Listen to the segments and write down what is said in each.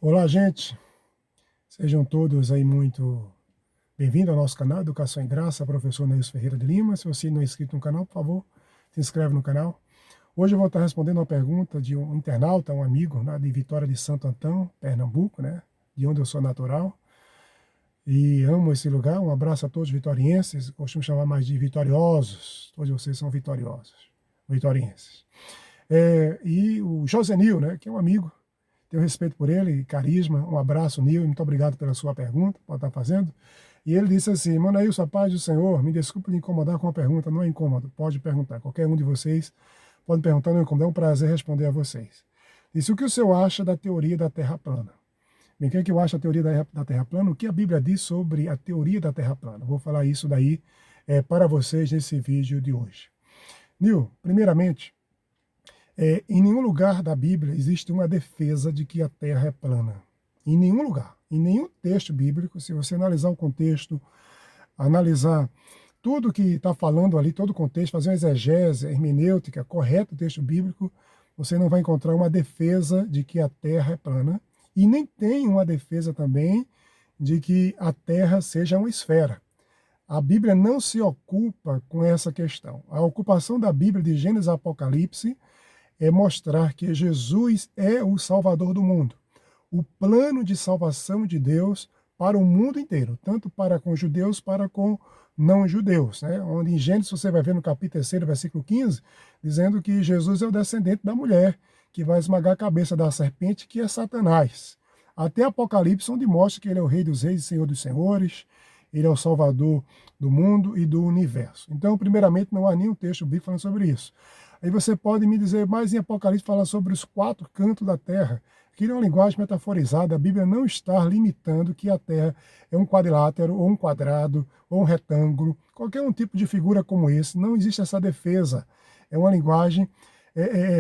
Olá, gente. Sejam todos aí muito bem-vindos ao nosso canal Educação em Graça, professor Neilson Ferreira de Lima. Se você não é inscrito no canal, por favor, se inscreve no canal. Hoje eu vou estar respondendo uma pergunta de um internauta, um amigo, lá de Vitória de Santo Antão, Pernambuco, né? De onde eu sou natural. E amo esse lugar. Um abraço a todos os vitorienses. Costumo chamar mais de vitoriosos. Todos vocês são vitoriosos, vitorienses. E o Josenil, né? Que é um amigo. Tenho respeito por ele, carisma. Um abraço, Nil, e muito obrigado pela sua pergunta, pode estar fazendo. E ele disse assim: Manaílson, a paz do Senhor, me desculpe de incomodar com a pergunta, não é incômodo, pode perguntar. Qualquer um de vocês pode perguntar, não é incômodo, é um prazer responder a vocês. Disse: o que o senhor acha da teoria da Terra plana? Bem, o que é que eu acho da teoria da Terra plana? O que a Bíblia diz sobre a teoria da Terra plana? Vou falar isso daí para vocês nesse vídeo de hoje. Nil, primeiramente, em nenhum lugar da Bíblia existe uma defesa de que a Terra é plana. Em nenhum lugar, em nenhum texto bíblico, se você analisar o contexto, analisar tudo que está falando ali, todo o contexto, fazer uma exegese, hermenêutica correta do texto bíblico, você não vai encontrar uma defesa de que a Terra é plana, e nem tem uma defesa também de que a Terra seja uma esfera. A Bíblia não se ocupa com essa questão. A ocupação da Bíblia de Gênesis a Apocalipse é mostrar que Jesus é o Salvador do mundo. O plano de salvação de Deus para o mundo inteiro, tanto para com judeus, para com não-judeus, né? Onde em Gênesis você vai ver no capítulo 3, versículo 15, dizendo que Jesus é o descendente da mulher, que vai esmagar a cabeça da serpente, que é Satanás. Até Apocalipse, onde mostra que ele é o Rei dos Reis e Senhor dos Senhores, ele é o Salvador do mundo e do universo. Então, primeiramente, não há nenhum texto bíblico falando sobre isso. Aí você pode me dizer, mas em Apocalipse fala sobre os quatro cantos da terra, que é uma linguagem metaforizada. A Bíblia não está limitando que a terra é um quadrilátero, ou um quadrado, ou um retângulo, qualquer um tipo de figura como esse. Não existe essa defesa. É uma linguagem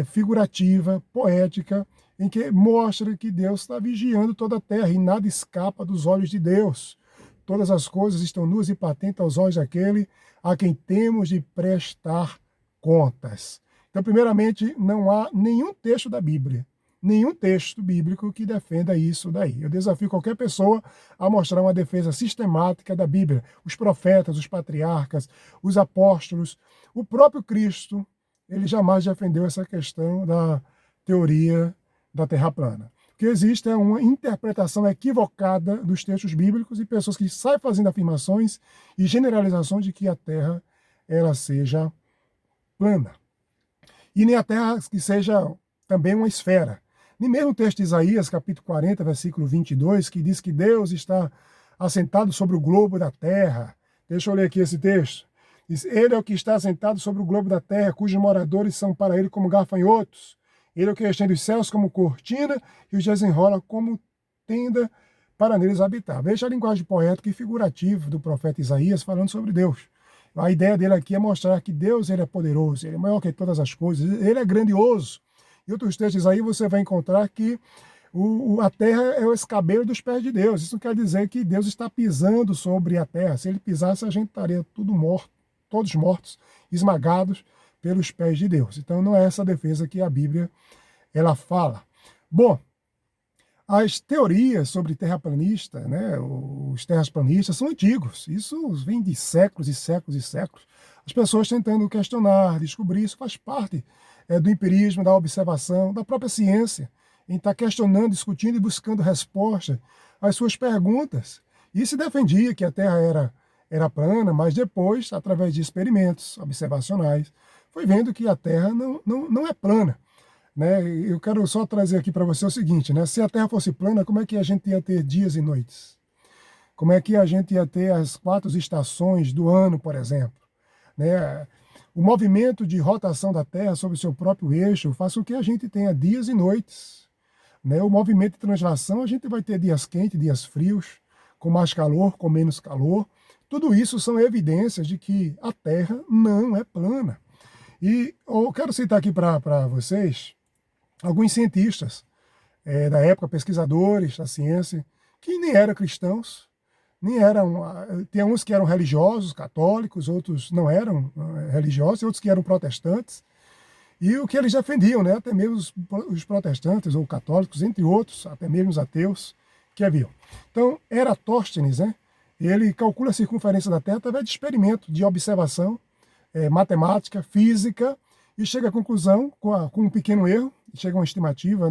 figurativa, poética, em que mostra que Deus está vigiando toda a terra e nada escapa dos olhos de Deus. Todas as coisas estão nuas e patentes aos olhos daquele a quem temos de prestar contas. Então, primeiramente, não há nenhum texto da Bíblia, nenhum texto bíblico que defenda isso daí. Eu desafio qualquer pessoa a mostrar uma defesa sistemática da Bíblia. Os profetas, os patriarcas, os apóstolos, o próprio Cristo, ele jamais defendeu essa questão da teoria da Terra plana. O que existe é uma interpretação equivocada dos textos bíblicos e pessoas que saem fazendo afirmações e generalizações de que a Terra ela seja plana. E nem a Terra que seja também uma esfera. Nem mesmo o texto de Isaías, capítulo 40, versículo 22, que diz que Deus está assentado sobre o globo da terra. Deixa eu ler aqui esse texto. Diz, ele é o que está assentado sobre o globo da terra, cujos moradores são para ele como gafanhotos. Ele é o que estende os céus como cortina e os desenrola como tenda para neles habitar. Veja a linguagem poética e figurativa do profeta Isaías falando sobre Deus. A ideia dele aqui é mostrar que Deus ele é poderoso, ele é maior que todas as coisas, ele é grandioso. Em outros textos aí você vai encontrar que a terra é o escabelo dos pés de Deus. Isso não quer dizer que Deus está pisando sobre a terra. Se ele pisasse, a gente estaria tudo morto, todos mortos, esmagados pelos pés de Deus. Então não é essa defesa que a Bíblia ela fala. Bom, as teorias sobre terraplanista, né, os terraplanistas são antigos. Isso vem de séculos e séculos e séculos. As pessoas tentando questionar, descobrir, isso faz parte do empirismo, da observação, da própria ciência, em estar questionando, discutindo e buscando resposta às suas perguntas. E se defendia que a Terra era plana, mas depois, através de experimentos observacionais, foi vendo que a Terra não é plana. Né? Eu quero só trazer aqui para você o seguinte, né? Se a Terra fosse plana, como é que a gente ia ter dias e noites? Como é que a gente ia ter as quatro estações do ano, por exemplo? Né? O movimento de rotação da Terra sobre o seu próprio eixo faz com que a gente tenha dias e noites. Né? O movimento de translação, a gente vai ter dias quentes, dias frios, com mais calor, com menos calor. Tudo isso são evidências de que a Terra não é plana. E eu quero citar aqui para vocês alguns cientistas da época, pesquisadores da ciência, que nem eram cristãos, nem eram. Tem uns que eram religiosos, católicos, outros não eram religiosos, outros que eram protestantes, E o que eles defendiam, né? Até mesmo os protestantes ou católicos, entre outros, até mesmo os ateus, que haviam. Então, Eratóstenes, né? Ele calcula a circunferência da Terra através de experimento, de observação, matemática, física, e chega à conclusão, com um pequeno erro, chega a uma estimativa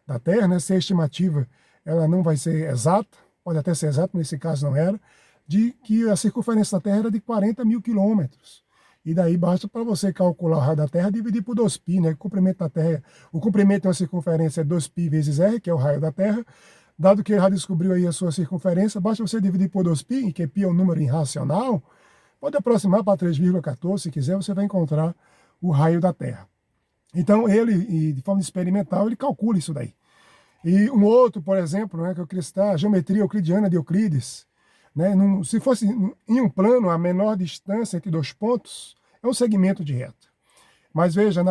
da Terra, né? Se a estimativa ela não vai ser exata, pode até ser exata, mas nesse caso não era, de que a circunferência da Terra era de 40 mil quilômetros. E daí basta para você calcular o raio da Terra dividir por 2π, né? O comprimento da Terra, o comprimento de uma circunferência é 2π vezes r, que é o raio da Terra. Dado que ele já descobriu aí a sua circunferência, basta você dividir por 2π, que π é um número irracional, pode aproximar para 3,14, se quiser, você vai encontrar o raio da Terra. Então ele, de forma experimental, ele calcula isso daí. E um outro, por exemplo, né, que eu queria citar, a geometria euclidiana de Euclides, né, se fosse em um plano, a menor distância entre dois pontos é um segmento de reta. Mas veja,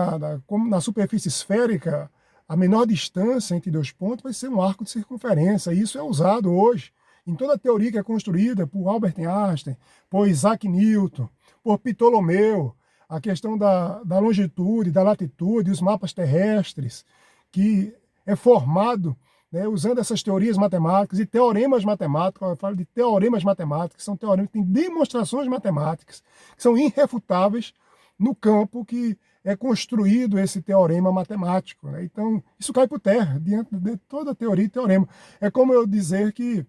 como na superfície esférica, a menor distância entre dois pontos vai ser um arco de circunferência. E isso é usado hoje em toda a teoria que é construída por Albert Einstein, por Isaac Newton, por Ptolomeu, a questão da longitude, da latitude, os mapas terrestres, que é formado, né, usando essas teorias matemáticas e teoremas matemáticos. Quando eu falo de teoremas matemáticos, são teoremas que têm demonstrações matemáticas, que são irrefutáveis no campo que é construído esse teorema matemático, né? Então, isso cai por terra, diante de toda a teoria e teorema. É como eu dizer que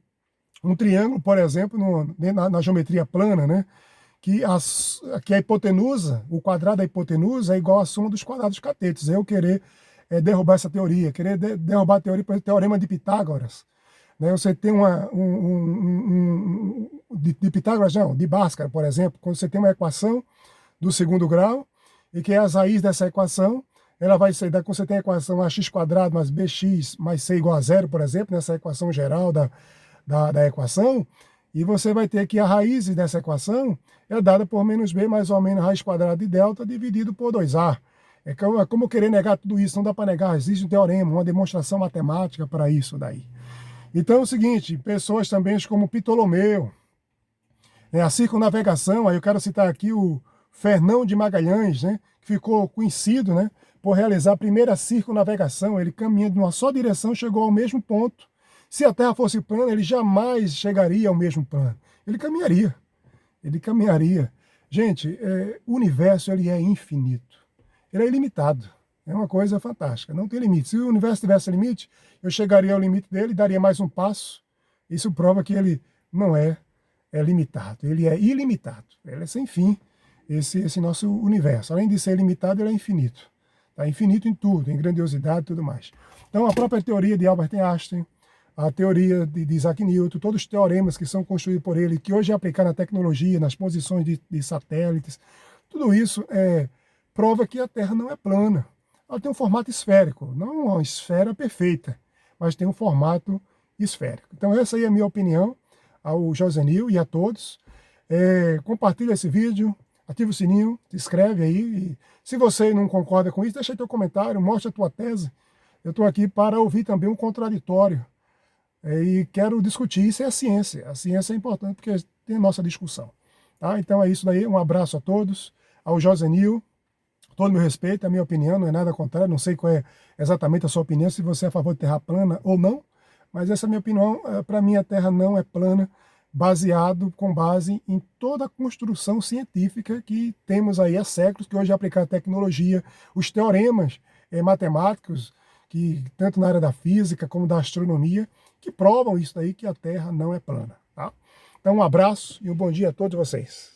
um triângulo, por exemplo, na geometria plana, né, que a hipotenusa, o quadrado da hipotenusa é igual à soma dos quadrados catetos. Eu querer derrubar essa teoria, querer derrubar a teoria pelo teorema de Pitágoras. Né? Você tem de Pitágoras, não, de Bhaskara, por exemplo, quando você tem uma equação do segundo grau, e que as raízes dessa equação, ela vai ser, quando você tem a equação ax² mais bx mais c igual a zero, por exemplo, nessa equação geral da equação, e você vai ter que a raiz dessa equação é dada por menos b mais ou menos raiz quadrada de delta dividido por 2a. É como querer negar tudo isso, não dá para negar, existe um teorema, uma demonstração matemática para isso daí. Então é o seguinte, pessoas também como Ptolomeu, né, a circunnavegação, aí eu quero citar aqui o Fernão de Magalhães, né, que ficou conhecido, né, por realizar a primeira circunnavegação. Ele caminhando numa só direção, chegou ao mesmo ponto. Se a Terra fosse plana, ele jamais chegaria ao mesmo plano. Ele caminharia. Ele caminharia. Gente, o universo ele é infinito. Ele é ilimitado. É uma coisa fantástica. Não tem limite. Se o universo tivesse limite, eu chegaria ao limite dele, daria mais um passo. Isso prova que ele não é limitado. Ele é ilimitado. Ele é sem fim, esse nosso universo. Além de ser limitado, ele é infinito. Tá? Infinito em tudo, em grandiosidade e tudo mais. Então, a própria teoria de Albert Einstein, a teoria de Isaac Newton, todos os teoremas que são construídos por ele, que hoje é aplicado na tecnologia, nas posições de satélites, tudo isso prova que a Terra não é plana. Ela tem um formato esférico, não uma esfera perfeita, mas tem um formato esférico. Então essa aí é a minha opinião ao Josenil e a todos. Compartilha esse vídeo, ativa o sininho, se inscreve aí. E se você não concorda com isso, deixa aí teu comentário, mostra a tua tese. Eu estou aqui para ouvir também um contraditório. E quero discutir, isso é a ciência. A ciência é importante porque tem a nossa discussão. Tá? Então é isso daí, um abraço a todos, ao Josenil, todo meu respeito, a minha opinião, não é nada contrário, não sei qual é exatamente a sua opinião, se você é a favor de terra plana ou não, mas essa é a minha opinião. Para mim a Terra não é plana, com base em toda a construção científica que temos aí há séculos, que hoje é aplicada a tecnologia, os teoremas matemáticos, que tanto na área da física como da astronomia, que provam isso daí, que a Terra não é plana. Tá? Então um abraço e um bom dia a todos vocês.